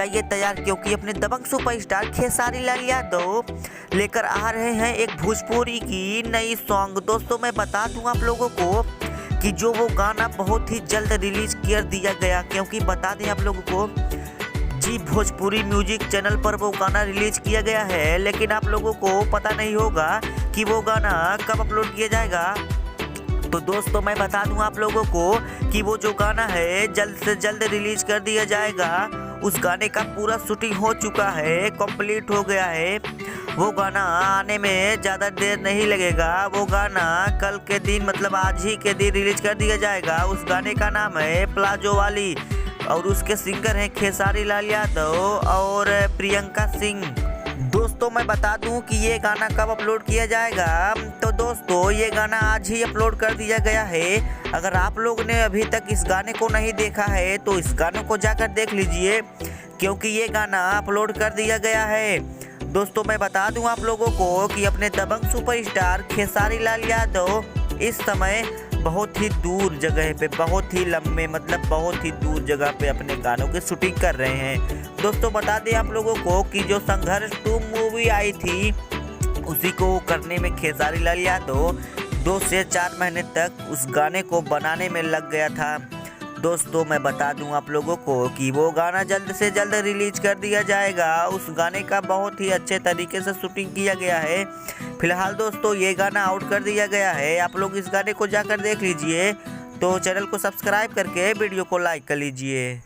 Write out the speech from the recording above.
जाइए तैयार, क्योंकि अपने दबंग सुपरस्टार खेसारी लाल यादव लेकर आ रहे हैं एक भोजपुरी की नई सॉन्ग। दोस्तों मैं बता दूं आप लोगों को कि जो वो गाना बहुत ही जल्द रिलीज कर दिया गया, क्योंकि बता दें आप लोगों को जी भोजपुरी म्यूजिक चैनल पर वो गाना रिलीज किया गया है, लेकिन आप लोगों को पता नहीं होगा कि वो गाना कब अपलोड किया जाएगा। तो दोस्तों मैं बता दूं आप लोगों को कि वो जो गाना है जल्द से जल्द रिलीज कर दिया जाएगा। उस गाने का पूरा शूटिंग हो चुका है, कंप्लीट हो गया है। वो गाना आने में ज़्यादा देर नहीं लगेगा। वो गाना कल के दिन मतलब आज ही के दिन रिलीज कर दिया जाएगा। उस गाने का नाम है प्लाजो वाली और उसके सिंगर हैं खेसारी लाल यादव और प्रियंका सिंह। दोस्तों मैं बता दूं कि ये गाना कब अपलोड किया जाएगा, तो दोस्तों ये गाना आज ही अपलोड कर दिया गया है। अगर आप लोग ने अभी तक इस गाने को नहीं देखा है तो इस गाने को जाकर देख लीजिए, क्योंकि ये गाना अपलोड कर दिया गया है। दोस्तों मैं बता दूं आप लोगों को कि अपने दबंग सुपरस्टार खेसारी लाल यादव इस समय बहुत ही दूर जगह पे, बहुत ही लंबे मतलब बहुत ही दूर जगह पे अपने गानों की शूटिंग कर रहे हैं। दोस्तों बता दें आप लोगों को कि जो संघर्ष 2 मूवी आई थी उसी को करने में खेसारी लाल यादव 2 से 4 महीने तक उस गाने को बनाने में लग गया था। दोस्तों मैं बता दूं आप लोगों को कि वो गाना जल्द से जल्द रिलीज कर दिया जाएगा। उस गाने का बहुत ही अच्छे तरीके से शूटिंग किया गया है। फिलहाल दोस्तों ये गाना आउट कर दिया गया है। आप लोग इस गाने को जाकर देख लीजिए। तो चैनल को सब्सक्राइब करके वीडियो को लाइक कर लीजिए।